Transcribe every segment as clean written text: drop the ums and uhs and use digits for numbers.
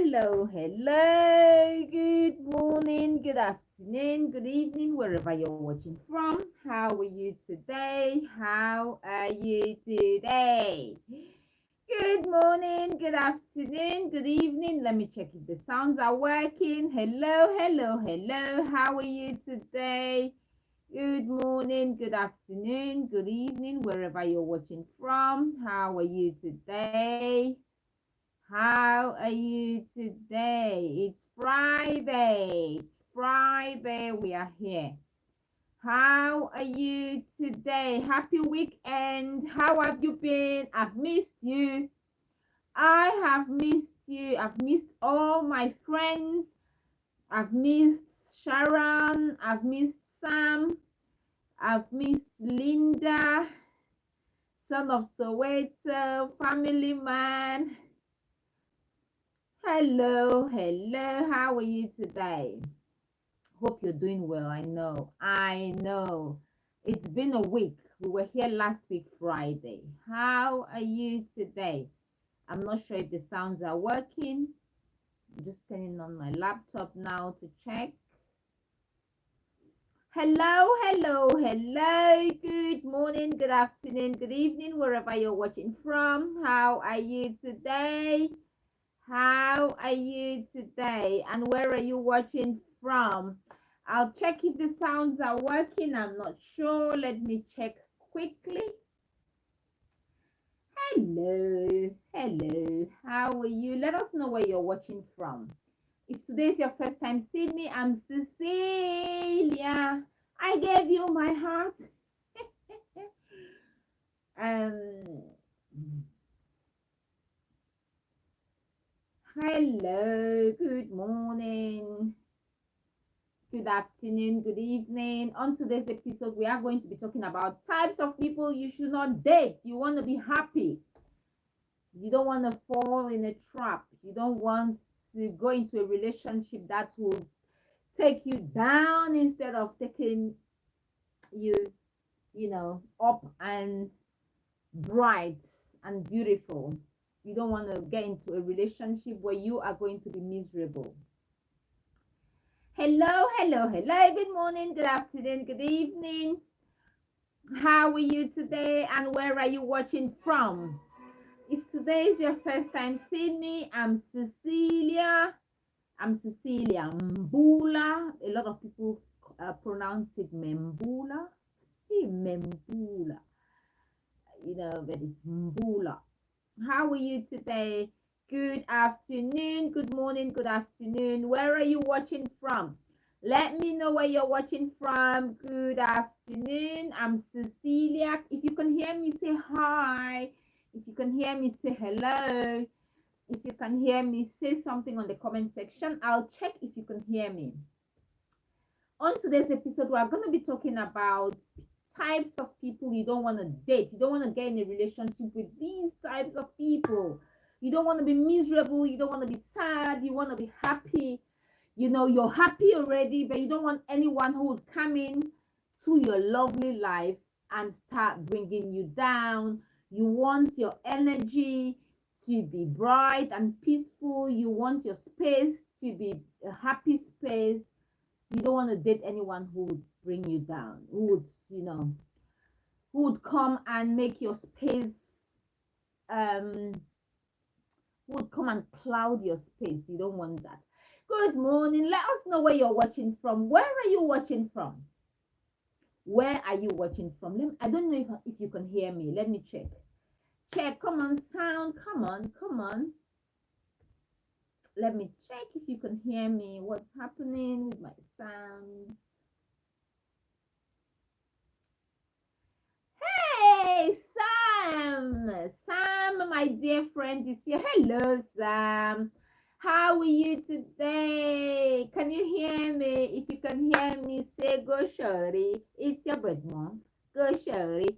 hello. Good morning, good afternoon, good evening, wherever you're watching from. How are you today? How are you today? Good morning, good afternoon, good evening. Let me check if the sounds are working. Hello. How are you today? Good morning, good afternoon, good evening, wherever you're watching from. How are you today? How are you today? It's Friday. It's Friday. We are here. How are you today? Happy weekend. How have you been? I've missed you. I have missed you. I've missed all my friends. I've missed Sharon. I've missed Sam. I've missed Linda, son of Soweto, family man. Hello. How are you today? Hope you're doing well. I know. It's been a week. We were here last week, Friday. How are you today? I'm not sure if the sounds are working. I'm just turning on my laptop now to check. Hello. Good morning, good afternoon, good evening, wherever you're watching from. How are you today? How are you today? And where are you watching from? I'll check if the sounds are working. I'm not sure. Let me check quickly. Hello. How are you? Let us know where you're watching from. If today is your first time seeing me, I'm Cecilia. I gave you my heart. um, Hello, good morning, good afternoon, good evening. On today's episode, we are going to be talking about types of people you should not date. You want to be happy. You don't want to fall in a trap. You don't want to go into a relationship that will take you down instead of taking you, up and bright and beautiful. You don't want to get into a relationship where you are going to be miserable. Hello. Good morning, good afternoon, good evening. How are you today and where are you watching from? If today is your first time seeing me, I'm Cecilia. I'm Cecilia Mbullah. A lot of people pronounce it Mbula. Mbula. But it's Mbula. How are you today? Good afternoon, good morning, good afternoon. Where are you watching from? Let me know where you're watching from. Good afternoon. I'm Cecilia. If you can hear me, say hi. If you can hear me, say hello. If you can hear me, say something on the comment section. I'll check if you can hear me. On today's episode, we're going to be talking about types of people you don't want to date. You don't want to get in a relationship with these types of people. You don't want to be miserable. You don't want to be sad. You want to be happy. You're happy already, but you don't want anyone who would come in to your lovely life and start bringing you down. You want your energy to be bright and peaceful. You want your space to be a happy space. You don't want to date anyone who would bring you down, who would come and make your space, who would come and cloud your space. You don't want that. Good morning. Let us know where you're watching from. Where are you watching from? Where are you watching from? I don't know if you can hear me. Let me check. Come on, sound. Come on. Let me check if you can hear me. What's happening with my sound? Hey, Sam, my dear friend is here. Hello, Sam. How are you today? Can you hear me? If you can hear me, say go shorty. It's your birth month. Go shorty.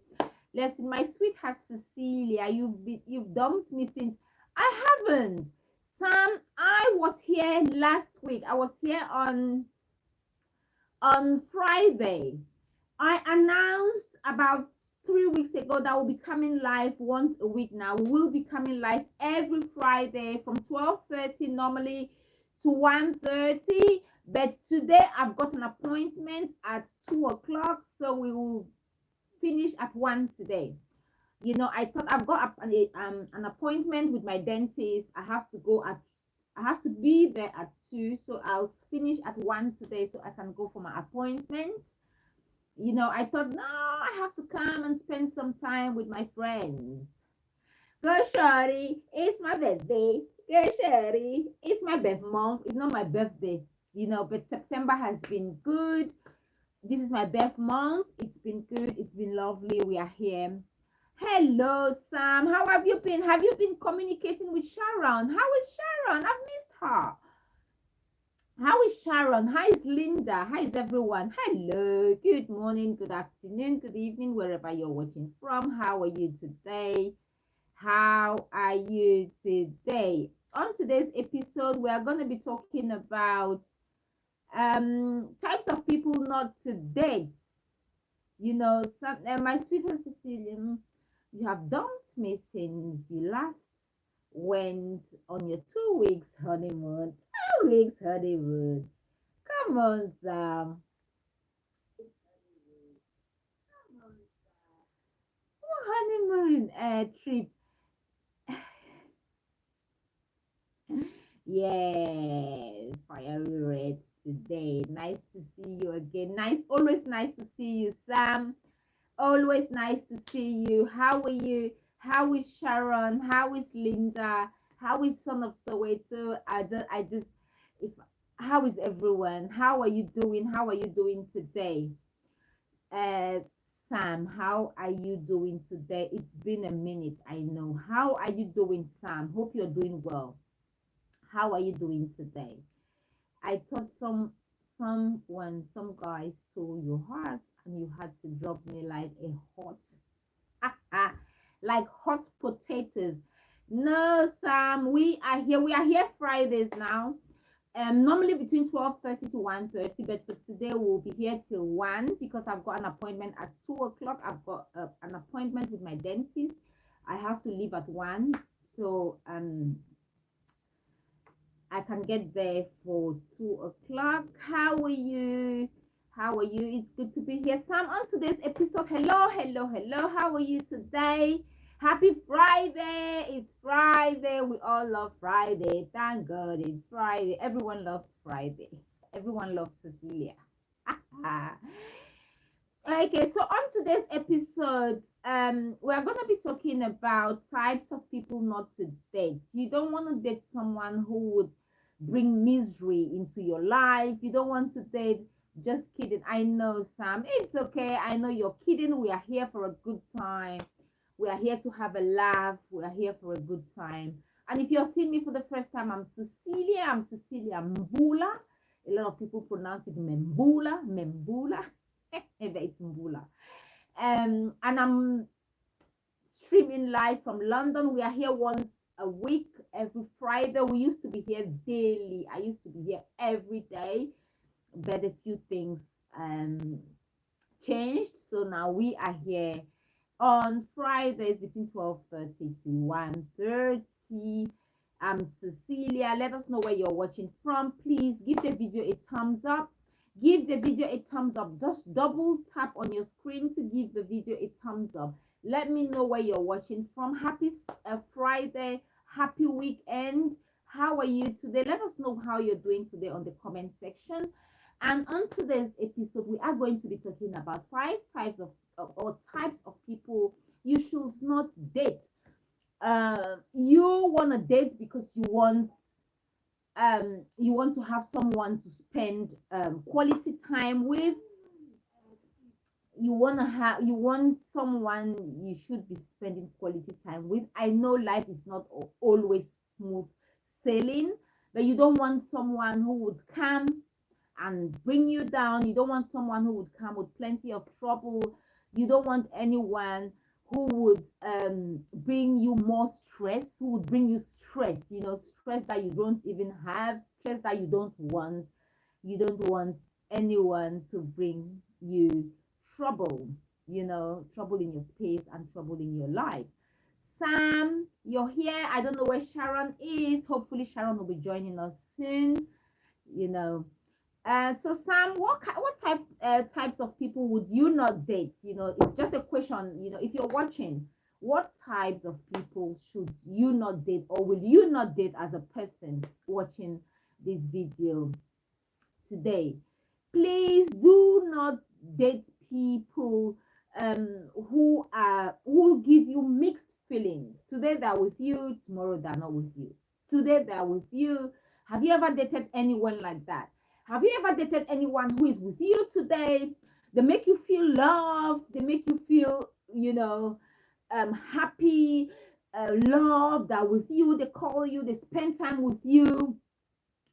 Listen, my sweetheart Cecilia, you've dumped me since. I haven't. Sam, I was here last week. I was here on Friday. I announced about 3 weeks ago that will be coming live once a week now. We will be coming live every Friday from 12:30 normally to 1:30. But today I've got an appointment at 2 o'clock, so we will finish at 1 today. I thought I've got an appointment with my dentist. I have to be there at 2, so I'll finish at 1 today so I can go for my appointment. I thought, no, I have to come and spend some time with my friends. Go, Shorty, it's my birthday. Go, Shorty, it's my birth month. It's not my birthday, but September has been good. This is my birth month. It's been good. It's been lovely. We are here. Hello, Sam. How have you been? Have you been communicating with Sharon? How is Sharon? I've missed her. How is Sharon? How is Linda? How is everyone? Hello. Good morning, good afternoon, good evening, wherever you're watching from. How are you today? How are you today? On today's episode, we are going to be talking about types of people not to date. My sweetest Cecilia, you have dumped me since you last went on your 2 weeks honeymoon. 2 weeks honeymoon. Come on, Sam. Honeymoon trip. Yes, fiery red today. Nice to see you again. Always nice to see you, Sam. Always nice to see you. How are you? How is Sharon? How is Linda? How is Son of Soweto? If how is everyone? How are you doing? How are you doing today? Uh, Sam, how are you doing today? It's been a minute, I know. How are you doing, Sam? Hope you're doing well. How are you doing today? I thought some guy stole your heart and you had to drop me like a hot like hot potatoes. No, Sam, we are here. We are here Fridays now. Normally between 12:30 to 1:30, but for today we'll be here till 1 because I've got an appointment at 2 o'clock. I've got an appointment with my dentist. I have to leave at 1. So I can get there for 2 o'clock. How are you? How are you? It's good to be here. Sam, on today's episode, hello, hello, hello. How are you today? Happy Friday. It's Friday. We all love Friday. Thank God it's Friday. Everyone loves Friday. Everyone loves Cecilia. Okay, so on today's episode, we're going to be talking about types of people not to date. You don't want to date someone who would bring misery into your life. You don't want to date. Just kidding. I know, Sam. It's okay. I know you're kidding. We are here for a good time. We are here to have a laugh. We are here for a good time. And if you're seeing me for the first time, I'm Cecilia. I'm Cecilia Mbullah. A lot of people pronounce it Mbula. It's Mbula. And I'm streaming live from London. We are here once a week, every Friday. We used to be here daily. I used to be here every day, but a few things changed. So now we are here on Fridays between 12:30 to 1:30. I'm Cecilia. Let us know where you're watching from. Please give the video a thumbs up. Give the video a thumbs up. Just double tap on your screen to give the video a thumbs up. Let me know where you're watching from. Happy Friday. Happy weekend. How are you today? Let us know how you're doing today on the comment section. And on today's episode, we are going to be talking about 5 types of people you should not date. You want to date because you want to have someone to spend quality time with. You want someone you should be spending quality time with. I know life is not always smooth sailing, but you don't want someone who would come and bring you down. You don't want someone who would come with plenty of trouble. You don't want anyone who would bring you more stress, who would bring you stress, stress that you don't even have, stress that you don't want. You don't want anyone to bring you trouble. trouble in your space and trouble in your life. Sam, you're here. I don't know where Sharon is. Hopefully Sharon will be joining us soon. you know so Sam, what types of people would you not date? It's just a question. If you're watching, what types of people should you not date, or will you not date as a person watching this video today? Please do not date people who give you mixed feelings. Today they're with you, tomorrow they're not with you. Today they're with you. Have you ever dated anyone like that? Have you ever dated anyone who is with you today? They make you feel loved, they make you feel happy, loved, that with you, they call you, they spend time with you,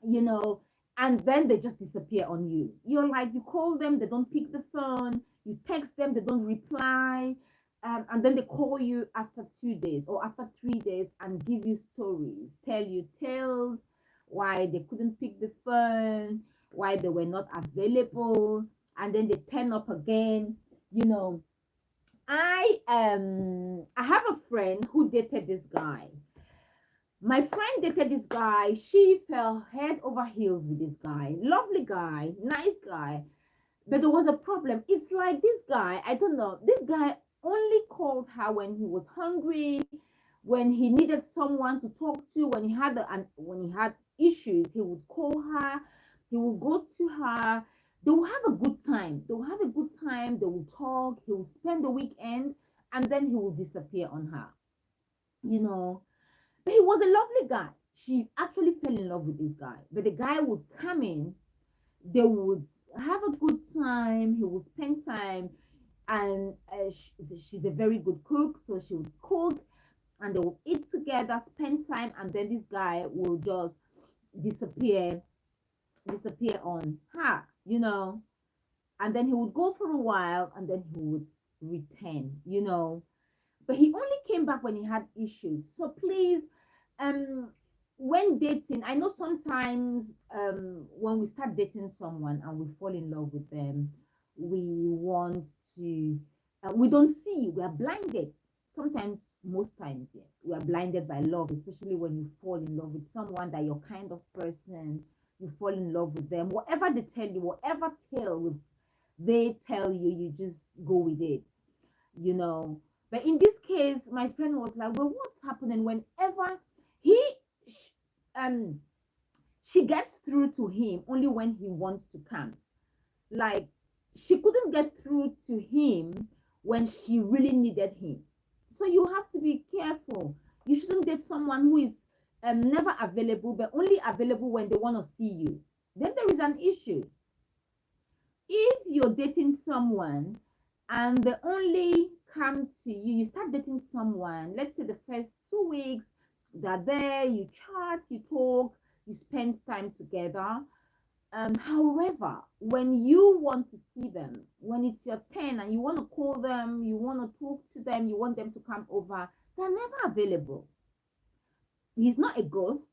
you know, and then they just disappear on you. You're like, you call them, they don't pick the phone, you text them, they don't reply, and then they call you after 2 days or after 3 days and give you stories, tell you tales, why they couldn't pick the phone, why they were not available, and then they turn up again. You know, I have a friend who dated this guy. My friend dated this guy. She fell head over heels with this guy. Lovely guy, nice guy. But there was a problem. It's like this guy, I don't know, this guy only called her when he was hungry, when he needed someone to talk to, when he had issues, he would call her, he would go to her. They will have a good time. They will have a good time. They will talk. He will spend the weekend, and then he will disappear on her. You know, but he was a lovely guy. She actually fell in love with this guy. But the guy would come in, they would have a good time, he would spend time, and she's a very good cook, so she would cook, and they would eat together, spend time, and then this guy will just disappear, disappear on her, and then he would go for a while, and then he would return. But he only came back when he had issues. So please, um when dating, I know sometimes when we start dating someone and we fall in love with them, we want to we don't see, we are blinded. Sometimes, most times, yes, we are blinded by love, especially when you fall in love with someone that your kind of person. You fall in love with them, whatever they tell you, whatever tales they tell you, you just go with it you know. But in this case, my friend was like, well, what's happening? Whenever he, um, she gets through to him only when he wants to come. Like, she couldn't get through to him when she really needed him. So you have to be careful. You shouldn't date someone who is never available, but only available when they want to see you. Then there is an issue. If you're dating someone and they only come to you, you start dating someone, let's say the first 2 weeks, they're there, you chat, you talk, you spend time together. However, when you want to see them, when it's your turn and you want to call them, you want to talk to them, you want them to come over, they're never available. He's not a ghost,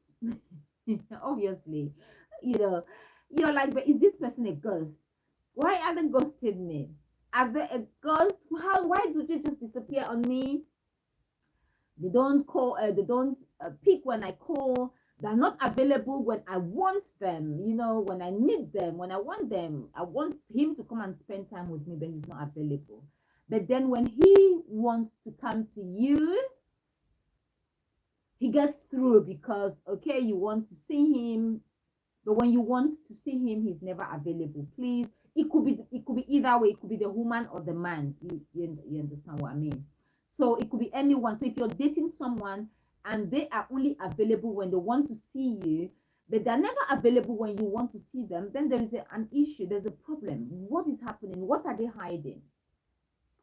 obviously. You know, you're like, but is this person a ghost? Why are they ghosting me? Are they a ghost? Why do they just disappear on me? They don't call, they don't pick when I call. They're not available when I want them, when I need them, when I want them. I want him to come and spend time with me, but he's not available. But then when he wants to come to you, he gets through because, okay, you want to see him, but when you want to see him, he's never available. Please, it could be either way. It could be the woman or the man. You understand what I mean? So it could be anyone. So if you're dating someone and they are only available when they want to see you, but they're never available when you want to see them, then there is an issue. There's a problem. What is happening? What are they hiding?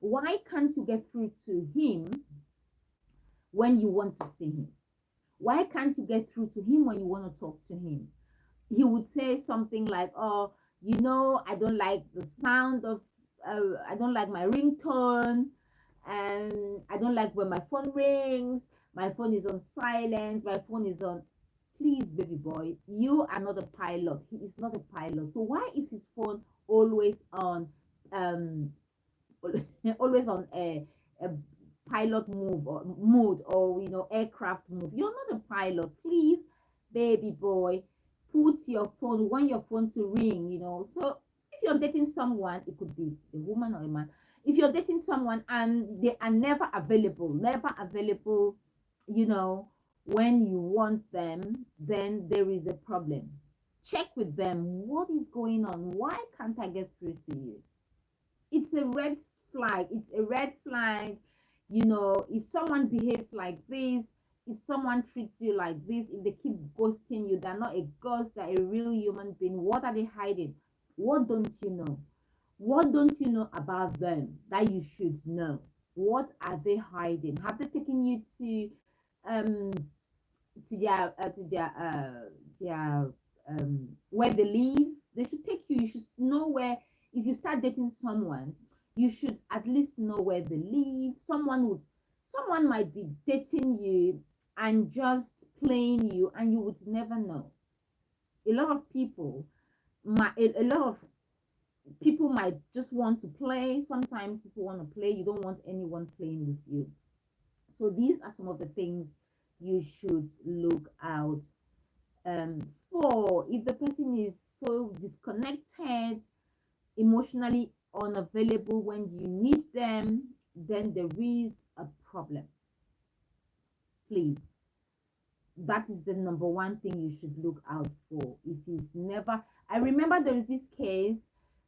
Why can't you get through to him when you want to see him? Why can't you get through to him when you want to talk to him? He would say something like, oh, I don't like the sound of, I don't like my ringtone, and I don't like when my phone rings, my phone is on silent, my phone is on. Please, baby boy, you are not a pilot. He is not a pilot. So why is his phone always on? always on a pilot move or mode, or aircraft move. You're not a pilot. Please, baby boy, put your phone, want your phone to ring. So if you're dating someone, it could be a woman or a man. If you're dating someone and they are never available, you know when you want them, then there is a problem. Check with them, what is going on? Why can't I get through to you? It's a red flag. It's a red flag. If someone behaves like this, if someone treats you like this, if they keep ghosting you, they're not a ghost, they're a real human being. What are they hiding? What don't you know? What don't you know about them that you should know? What are they hiding? Have they taken you um to their where they live? They should take you. You should know where. If you start dating someone, you should at least know where they live. Someone might be dating you and just playing you, and you would never know. A lot of people a lot of people might just want to play. Sometimes people want to play. You don't want anyone playing with you. So these are some of the things you should look out for. If the person is so disconnected, emotionally unavailable when you need them, then there is a problem. Please, that is the number one thing you should look out for. If he's never, I remember there is this case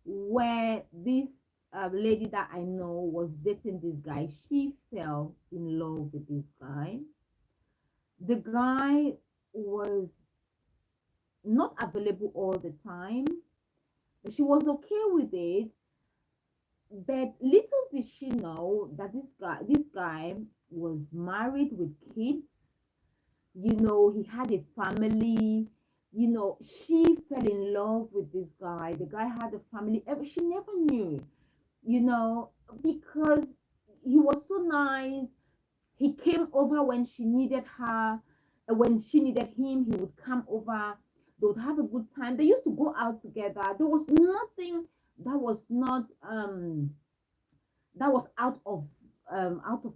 where this lady that I know was dating this guy. She fell in love with this guy. The guy was not available all the time. She was okay with it, but little did she know that this guy was married with kids. He had a family. She fell in love with this guy. The guy had a family. She never knew, you know, because he was so nice. He came over when she needed her. When she needed him, he would come over. They would have a good time. They used to go out together. There was nothing that was not that was out of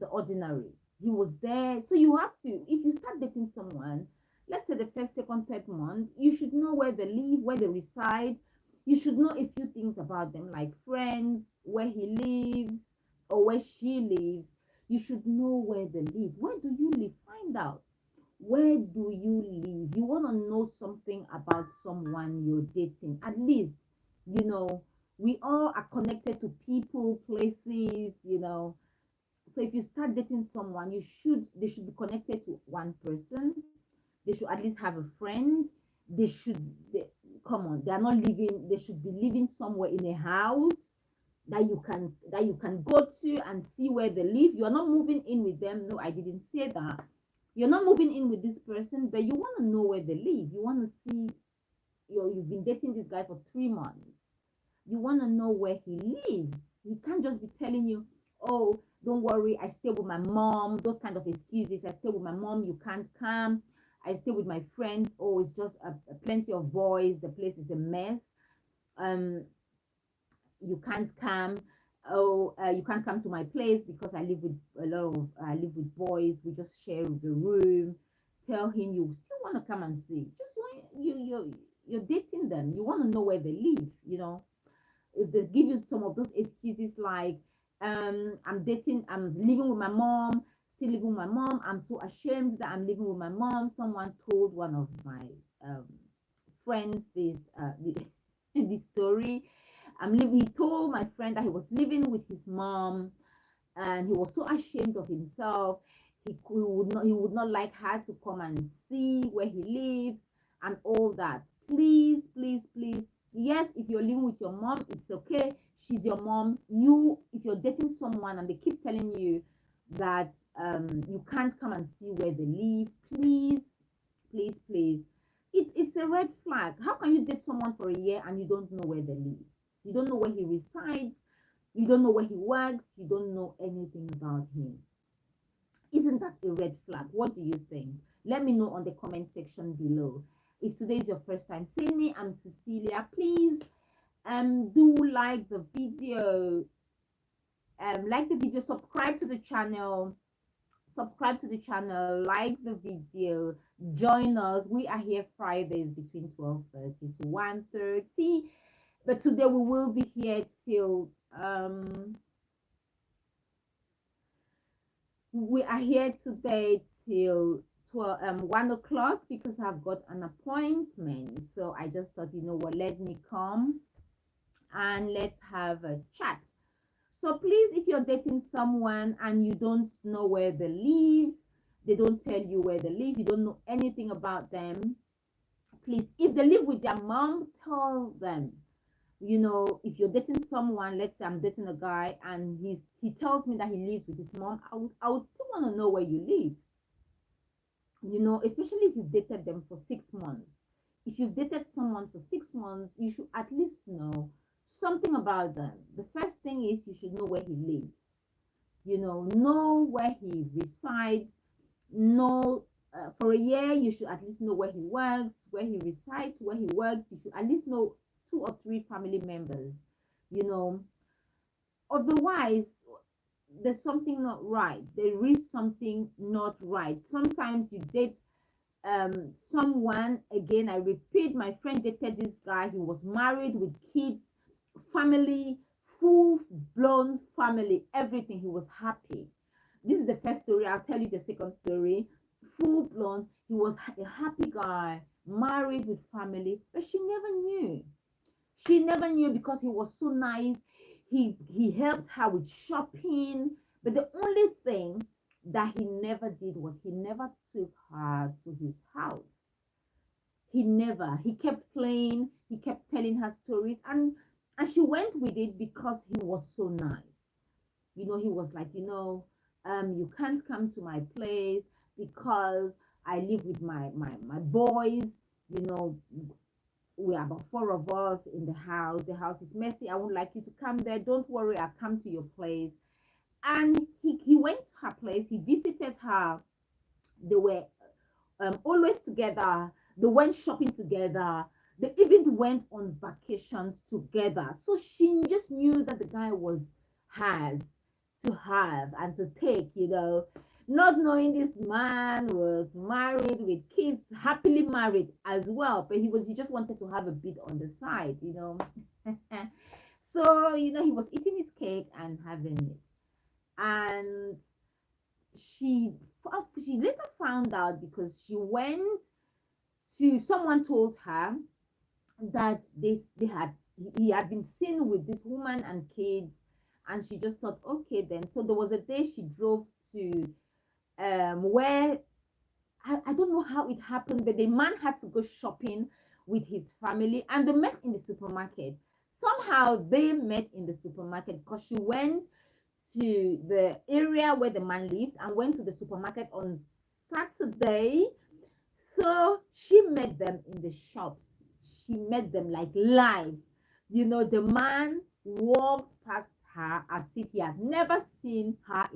the ordinary. He was there. So you have to, if you start dating someone, let's say the first, second, third month, you should know where they live, where they reside. You should know a few things about them, like friends, where he lives or where she lives. You should know where they live. Where do you live? Find out. Where do you live? You want to know something about someone you're dating. At least, you know, we all are connected to people, places. So if you start dating someone, they should be connected to one person. They should at least have a friend. Come on, they are not living, they should be living somewhere in a house that you can go to and see where they live. You are not moving in with them. No, I didn't say that. You're not moving in with this person, but you want to know where they live. You want to see, you've been dating this guy for 3 months. You want to know where he lives. He can't just be telling you, oh, don't worry, I stay with my mom. Those kind of excuses. I stay with my mom, you can't come. I stay with my friends. Oh, it's just plenty of boys. The place is a mess. Um, you can't come. Oh, you can't come to my place because I live with boys. We just share the room. Tell him you still want to come and see. Just when you're dating them, you want to know where they live. If they give you some of those excuses like, I'm living with my mom, still living with my mom, I'm so ashamed that I'm living with my mom. Someone told one of my um, friends this story. He told my friend that he was living with his mom, and he was so ashamed of himself. He would not like her to come and see where he lives and all that. Please, please, please. Yes, if you're living with your mom, it's okay. She's your mom. If you're dating someone and they keep telling you that you can't come and see where they live, please, please, please. It's a red flag. How can you date someone for a year and you don't know where they live? You don't know where he resides. You don't know where he works. You don't know anything about him. Isn't that a red flag? What do you think? Let me know on the comment section below. If today is your first time seeing me, I'm Cecilia. Please do like the video, like the video, subscribe to the channel, like the video, join us. We are here Fridays between 12:30 to 1:30, but today we will be here till we are here today till 1 o'clock because I've got an appointment. So I just thought, you know what, let me come and let's have a chat. So please, if you're dating someone and you don't know where they live, they don't tell you where they live, you don't know anything about them, please, if they live with their mom, tell them. You know, if you're dating someone, let's say I'm dating a guy and he tells me that he lives with his mom, I would still want to know where you live. You know, especially if you've dated them for 6 months. If you've dated someone for 6 months, you should at least know something about them. The first thing is you should know where he lives. You know where he resides. Know for a year, you should at least know where he works, where he resides, where he works. You should at least know 2 or 3 family members. You know, otherwise, there's something not right. There is something not right. Sometimes you date someone, again, I repeat, my friend dated this guy. He was married with kids, family, full-blown family, everything. He was happy. This is the first story. I'll tell you the second story. Full-blown, he was a happy guy, married with family, but she never knew. She never knew because he was so nice. He helped her with shopping, but the only thing that he never did was he never took her to his house. He kept playing, he kept telling her stories, and she went with it because he was so nice. You know, he was like, you can't come to my place because I live with my boys. You know, we are about 4 of us in the house. The house is messy. I would like you to come there. Don't worry, I'll come to your place. And he went to her place. He visited her. They were always together. They went shopping together. They even went on vacations together. So she just knew that the guy was hers to have and to take, not knowing this man was married with kids, happily married as well, but he just wanted to have a bit on the side. So, he was eating his cake and having it. And she later found out because she went to someone told her that he had been seen with this woman and kids, and she just thought, okay then. So there was a day she drove to where I don't know how it happened, but the man had to go shopping with his family and they met in the supermarket. Somehow they met in the supermarket because she went to the area where the man lived and went to the supermarket on Saturday. So she met them in the shops. She met them like live. The man walked past her as if he had never seen her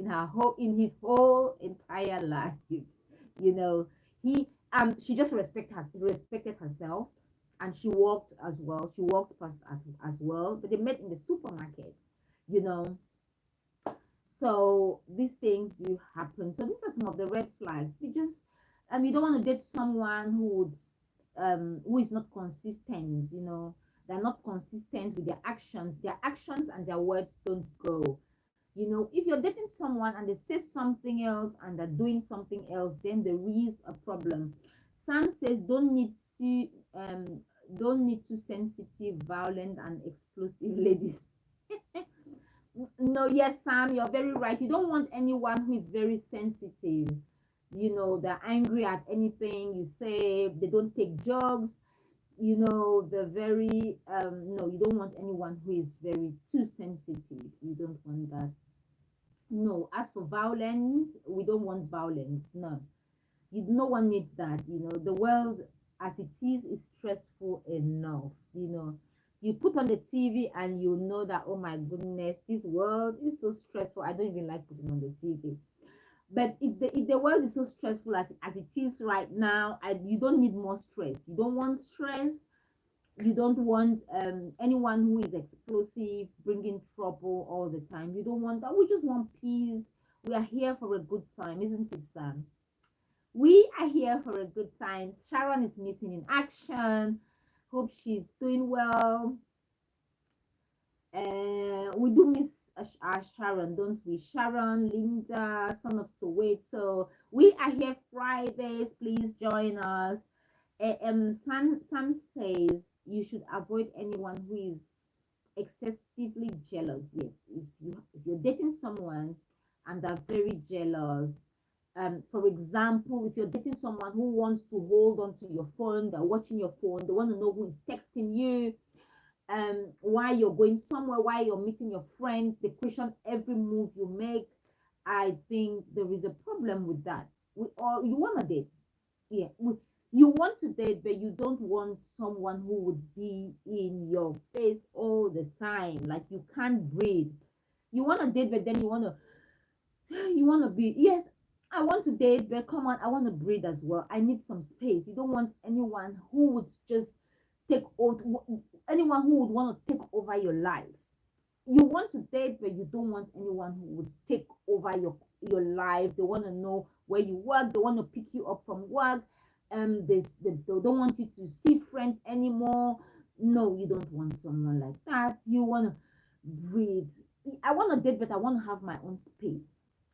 in his whole entire life. She just respected herself, and she walked as well. She walked past as well, but they met in the supermarket. You know, so these things do happen. So these are some of the red flags. You don't want to date someone who is not consistent. They're not consistent with their actions. Their actions and their words don't go. If you're dating someone and they say something else and they're doing something else, then there is a problem. Sam says don't need too sensitive, violent, and explosive ladies. No, yes, Sam, you're very right. You don't want anyone who is very sensitive. They're angry at anything you say. They don't take jokes. They're very no, you don't want anyone who is very too sensitive. You don't want that. No, as for violence, we don't want violence. No, no one needs that. The world as it is stressful enough. You put on the TV and you know that, oh my goodness, this world is so stressful. I don't even like putting on the TV. But if the world is so stressful as it is right now, you don't need more stress. You don't want stress. You don't want anyone who is explosive, bringing trouble all the time. You don't want that. We just want peace. We are here for a good time, isn't it, Sam? We are here for a good time. Sharon is missing in action. Hope she's doing well. We do miss Sharon, don't we? Sharon, Linda, son of Soweto. We are here Fridays. Please join us. Sam says you should avoid anyone who is excessively jealous. Yes, if you're dating someone and they're very jealous, for example, if you're dating someone who wants to hold on to your phone, they're watching your phone, they want to know who is texting you, why you're going somewhere, why you're meeting your friends, they question every move you make. I think there is a problem with that. We all you want to date, yeah. You want to date, but you don't want someone who would be in your face all the time, like you can't breathe. You want to date, but then you want to be, yes, I want to date, but come on, I want to breathe as well. I need some space. You don't want anyone who would just take over, anyone who would want to take over your life. You want to date, but you don't want anyone who would take over your life. They want to know where you work. They want to pick you up from work. They don't want you to see friends anymore. No, you don't want someone like that. You want to breathe. I want to date, but I want to have my own space.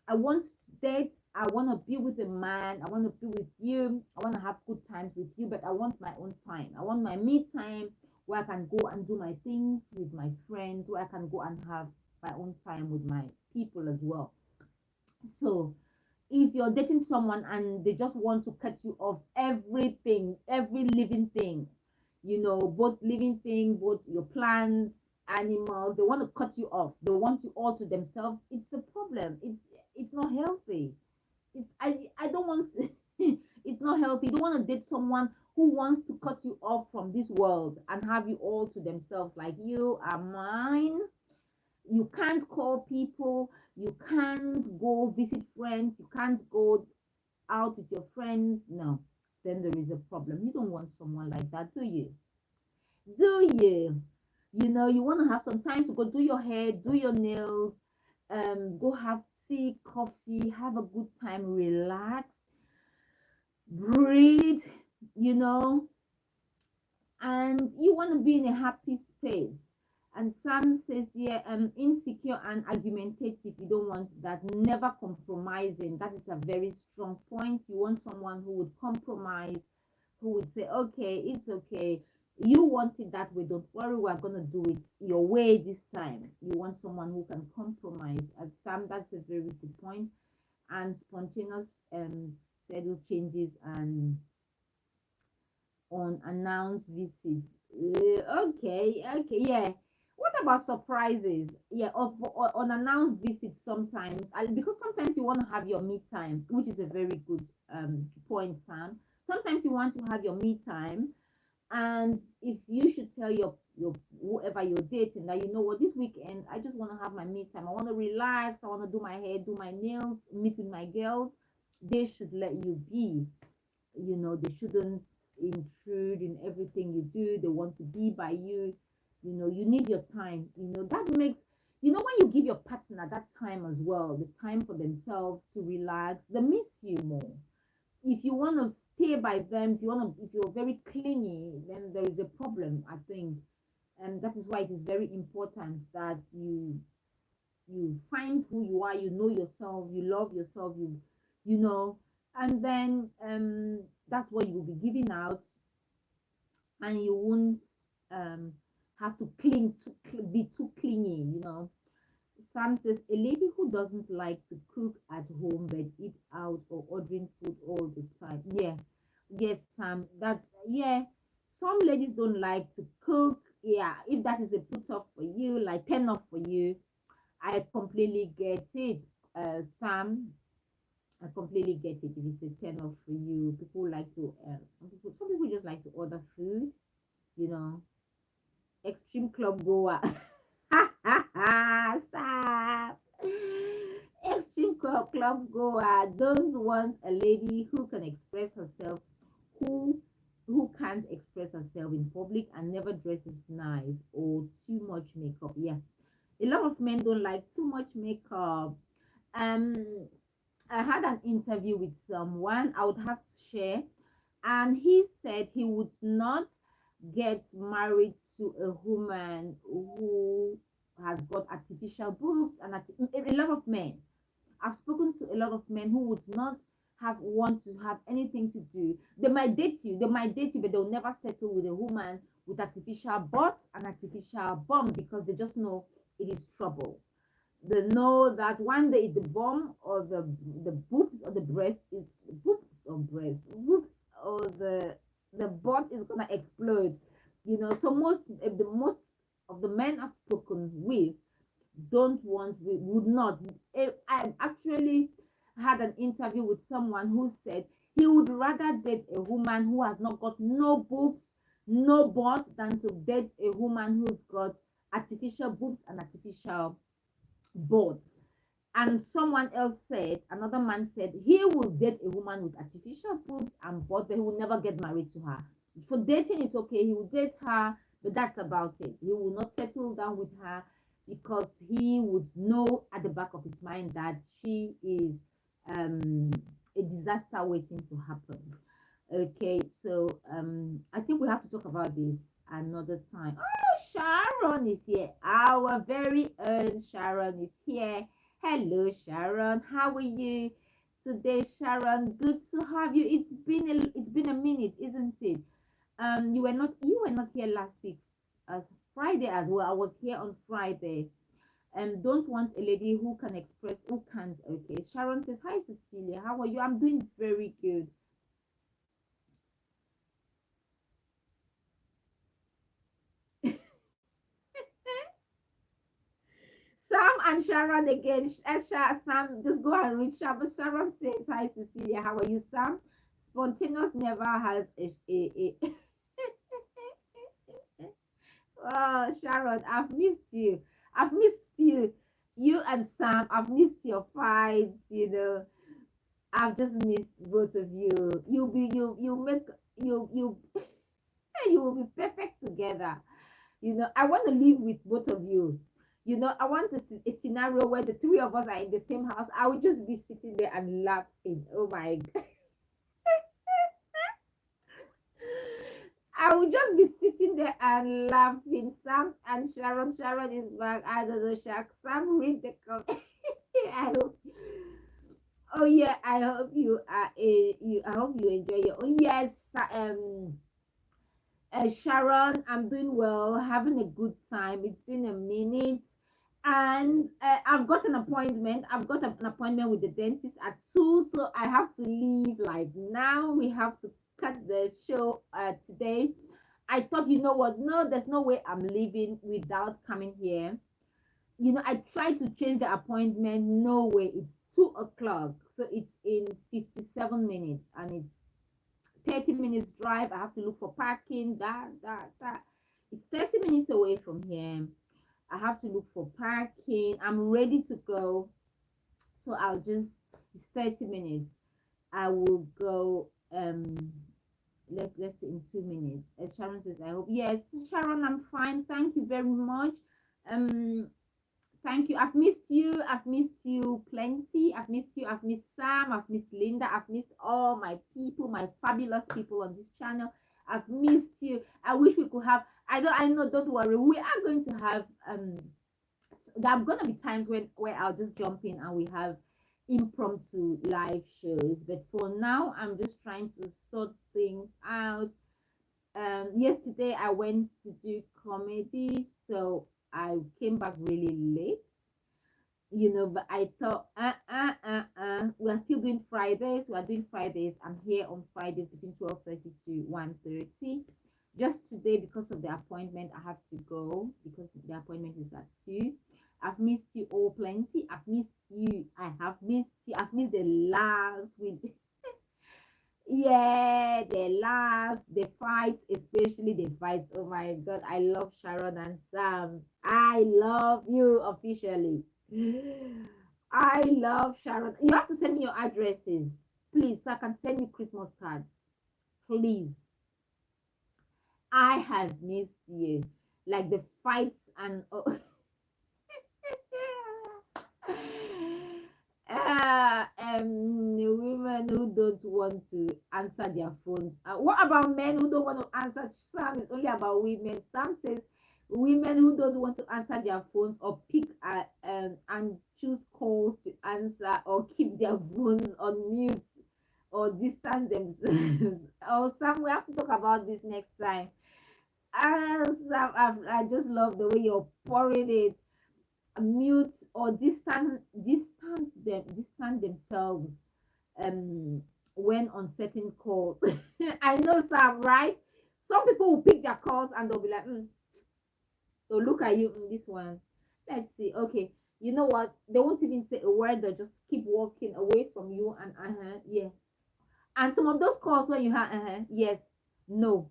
I want to date. I want to be with a man. I want to be with you. I want to have good times with you, but I want my own time. I want my me time where I can go and do my things with my friends, where I can go and have my own time with my people as well. So if you're dating someone and they just want to cut you off everything, every living thing, both living thing, both your plants, animals, they want to cut you off. They want you all to themselves. It's a problem. It's not healthy. I don't want to, it's not healthy. You don't want to date someone who wants to cut you off from this world and have you all to themselves, like you are mine. You can't call people, you can't go visit friends, you can't go out with your friends. No, then there is a problem. You don't want someone like that, do you? Do you? You want to have some time to go do your hair, do your nails, go have tea, coffee, have a good time, relax, breathe, you know, and you want to be in a happy space. And Sam says here, insecure and argumentative. You don't want that. Never compromising. That is a very strong point. You want someone who would compromise, who would say, okay, it's okay. You want it that way. Don't worry, we're gonna do it your way this time. You want someone who can compromise. And Sam, that's a very good point. And spontaneous schedule changes and unannounced visits. Okay, yeah. What about surprises? Yeah, or unannounced visits sometimes, and because sometimes you want to have your me time, which is a very good point, Sam. Sometimes you want to have your me time, and if you should tell your whoever you're dating that you know what, this weekend I just want to have my me time. I want to relax. I want to do my hair, do my nails, meet with my girls. They should let you be. They shouldn't intrude in everything you do. They want to be by you. You need your time. That makes, when you give your partner that time as well, the time for themselves to relax, they miss you more. If you want to stay by them, if you're very clingy, then there is a problem, I think. And that is why it is very important that you find who you are, you know yourself, you love yourself, you know and then that's what you will be giving out, and you won't um have to be too clingy. Sam says a lady who doesn't like to cook at home but eat out or ordering food all the time. Yeah, yes, Sam, that's, yeah, some ladies don't like to cook. Yeah, if that is a put off for you, like turn off for you, I completely get it, Sam. I completely get it. If it's a turn off for you, people like to. Some people just like to order food. You know, extreme club goer. Stop. Extreme club goer. Don't want a lady who can express herself, who who can't express herself in public and never dresses nice or too much makeup. Yeah, a lot of men don't like too much makeup. Um, I had an interview with someone I would have to share, and he said he would not get married to a woman who has got artificial boobs and a lot of men. I've spoken to a lot of men who would not have want to have anything to do. They might date you, but they'll never settle with a woman with artificial butt and artificial bum because they just know it is trouble. They know that one day the bum or the boobs or the breast is boobs or the butt is gonna explode. So most of the men I've spoken with don't want would not. I actually had an interview with someone who said he would rather date a woman who has not got no boobs, no butt, than to date a woman who's got artificial boobs and artificial butt. And someone else said, another man said, he will date a woman with artificial boobs and butt, but he will never get married to her. For dating, it's okay. He will date her, but that's about it. He will not settle down with her because he would know at the back of his mind that she is a disaster waiting to happen. Okay, so I think we have to talk about this another time. Oh, Sharon is here. Our very own Sharon is here. Hello, Sharon. How are you today, Sharon? Good to have you. It's been a minute, isn't it? You were not here last week, as Friday as well. I was here on Friday. Don't want a lady who can express who can't. Okay, Sharon says hi, Cecilia. How are you? I'm doing very good. Sam and Sharon again. Sam, just go and reach out. But Sharon says, hi, Cecilia. How are you, Sam? Spontaneous never has a Oh, Sharon, I've missed you. I've missed you. You and Sam, I've missed your fights. I've just missed both of you. You make you you will be perfect together. I want to live with both of you. I want a scenario where the three of us are in the same house. I would just be sitting there and laughing. Oh my God. I would just be sitting there and laughing. Sam and Sharon. Sharon is back. I don't know, Shaq. Sam, read the comment. I hope. Oh yeah, I hope you are. I hope you enjoy your. Oh yes, Sharon, I'm doing well, having a good time. It's been a minute, and I've got an appointment. I've got an appointment with the dentist at 2, so I have to leave. Like now, we have to cut the show today. I thought, you know what? No, there's no way I'm leaving without coming here. I tried to change the appointment. No way. It's 2 o'clock, so it's in 57 minutes, and it's 30 minutes drive. I have to look for parking. That. It's 30 minutes away from here. I have to look for parking. I'm ready to go. So it's 30 minutes. I will go let's say in 2 minutes. Sharon says, I hope. Yes, Sharon, I'm fine. Thank you very much. Um Thank you. I've missed you. I've missed you plenty. I've missed you. I've missed Sam. I've missed Linda. I've missed all my people, my fabulous people on this channel. I've missed you. I wish we could have. I know. Don't worry. We are going to have. There are gonna be times where I'll just jump in and we have impromptu live shows. But for now, I'm just trying to sort things out. Yesterday I went to do comedy, so I came back really late. But I thought, we're still doing Fridays. We're doing Fridays. I'm here on Fridays between 12:30 to 1:30. Just today, because of the appointment, I have to go because the appointment is at 2. I've missed you all plenty. I've missed you. I have missed you. I've missed the laughs with, yeah, the laughs, the fights, especially the fights. Oh my God, I love Sharon and Sam. I love you officially. I love Sharon. You have to send me your addresses, please, so I can send you Christmas cards. Please. I have missed you. Like the fights and women who don't want to answer their phones. What about men who don't want to answer? Sam is only about women. Sam says women who don't want to answer their phones or pick and choose calls to answer or keep their phones on mute or distance themselves. Oh, Sam, we have to talk about this next time. Sam, I just love the way you're pouring it. Mute or distance themselves when on certain calls. I know Sam, right? Some people will pick their calls and they'll be like, they'll look at you in this one. Let's see. Okay, you know what? They won't even say a word. They'll just keep walking away from you and yeah. And some of those calls when you have yes, no,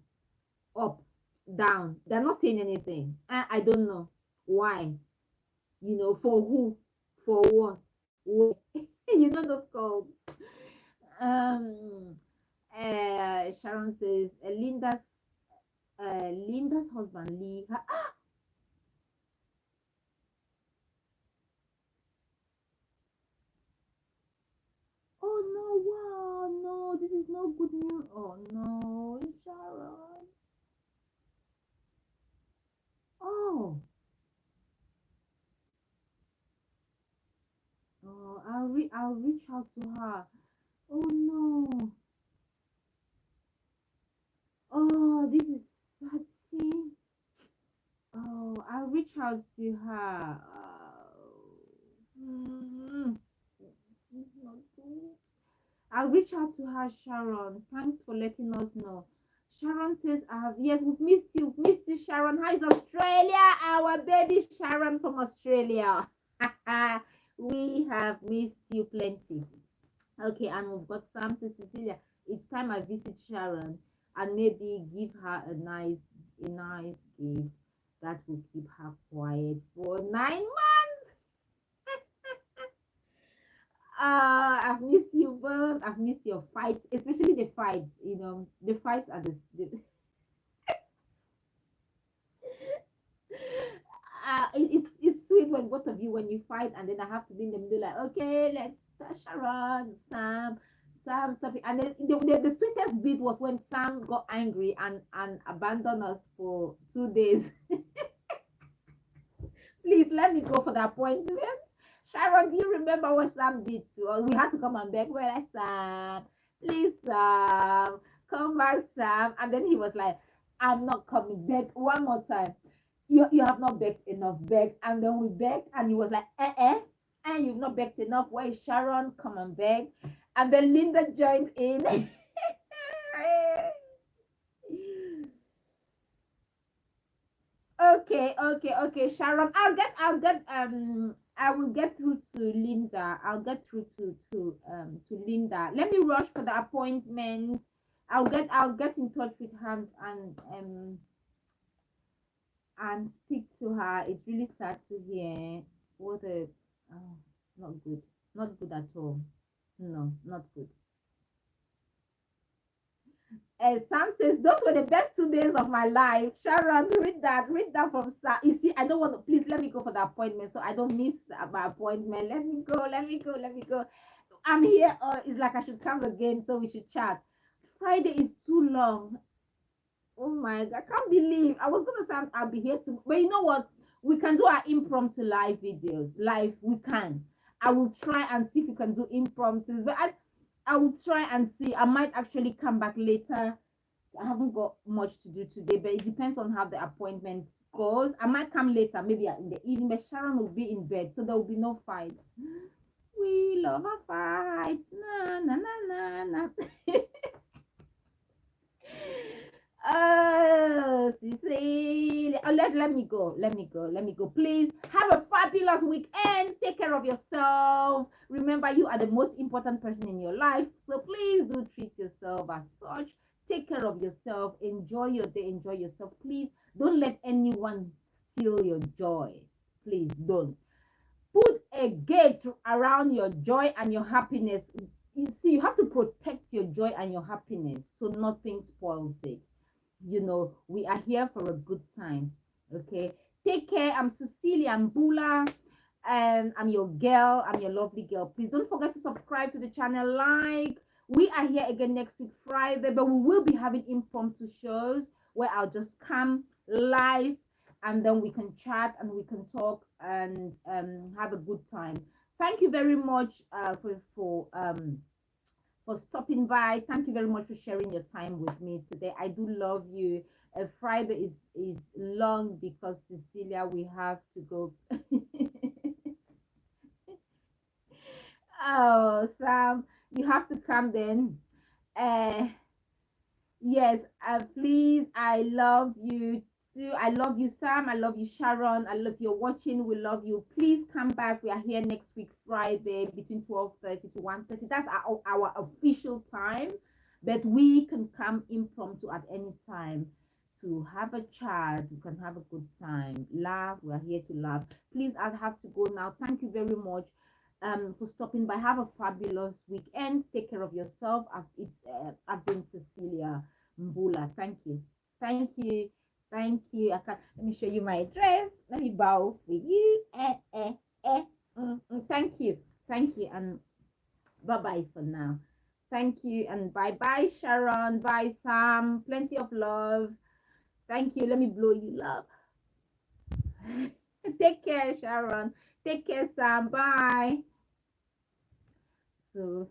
up, down, they're not saying anything. I don't know why. For who, for what, where. Those calls. Um, Sharon says Linda's husband Lee. Oh no! Wow, no! This is no good news. Oh no, Sharon. Oh, oh, I'll reach out to her. Oh no! Oh, this is sad. See? Oh, I'll reach out to her. Mm, it's not good. I'll reach out to her, Sharon. Thanks for letting us know. Sharon says, yes, we've missed you. We've missed you, Sharon. How is Australia? Our baby Sharon from Australia. We have missed you plenty. Okay, and we've got something, Cecilia. It's time I visit Sharon and maybe give her a nice gift that will keep her quiet for 9 months. I've missed you both. I've missed your fights, especially the fights. The fights are it's sweet when both of you when you fight, and then I have to be in the middle like, okay, let's start Sharon, Sam, stop it. And then the sweetest bit was when Sam got angry and abandoned us for 2 days. Please let me go for the appointment. Sharon, do you remember what Sam did to us? We had to come and beg. Well, like, Sam, please, Sam, come back, Sam. And then he was like, I'm not coming. Beg one more time. You have not begged enough. Beg. And then we begged, and he was like, and you've not begged enough. Where is Sharon? Come and beg. And then Linda joined in. Okay, Sharon. I will get through to Linda. I'll get through to Linda. Let me rush for the appointment. I'll get in touch with her and speak to her. It's really sad to hear what a not good. Not good at all. No, not good. Sam says those were the best 2 days of my life. Sharon, read that from Sam. You see, I don't want to. Please let me go for the appointment so I don't miss my appointment. Let me go. I'm here. It's like I should come again, so we should chat. Friday is too long. Oh my God, I can't believe I was gonna say I'll be here too. But you know what? We can do our impromptu live videos. Live, we can. I will try and see if we can do impromptus. But I will try and see. I might actually come back later. I haven't got much to do today, but it depends on how the appointment goes. I might come later, maybe in the evening, but Sharon will be in bed, so there will be no fights. We love our fights. Na na na na na. Oh, Cecilia. Oh, let me go. Let me go. Please have a fabulous weekend. Take care of yourself. Remember, you are the most important person in your life. So please do treat yourself as such. Take care of yourself. Enjoy your day. Enjoy yourself. Please don't let anyone steal your joy. Please don't. Put a gate around your joy and your happiness. You see, you have to protect your joy and your happiness so nothing spoils it. you know, we are here for a good time. Okay, take care. I'm Cecilia Mbullah, and I'm your girl. I'm your lovely girl. Please don't forget to subscribe to the channel. Like, we are here again next week Friday, but we will be having impromptu shows where I'll just come live, and then we can chat and we can talk and have a good time. Thank you very much for stopping by. Thank you very much for sharing your time with me today. I do love you. Friday is long because Cecilia, we have to go. Oh, Sam, you have to come then. Uh, yes, please, I love you too. I love you, Sam. I love you, Sharon. I love you're watching. We love you. Please come back. We are here next week, Friday, between 12:30 to 1:30. That's our official time, but we can come impromptu at any time to have a chat. You can have a good time. Laugh. We are here to laugh. Please, I have to go now. Thank you very much for stopping by. Have a fabulous weekend. Take care of yourself. I've been Cecilia Mbullah. Thank you. Thank you. Thank you. Let me show you my dress. Let me bow for you. Thank you. Thank you. And bye bye for now. Thank you. And bye bye, Sharon. Bye, Sam. Plenty of love. Thank you. Let me blow you love. Take care, Sharon. Take care, Sam. Bye. So,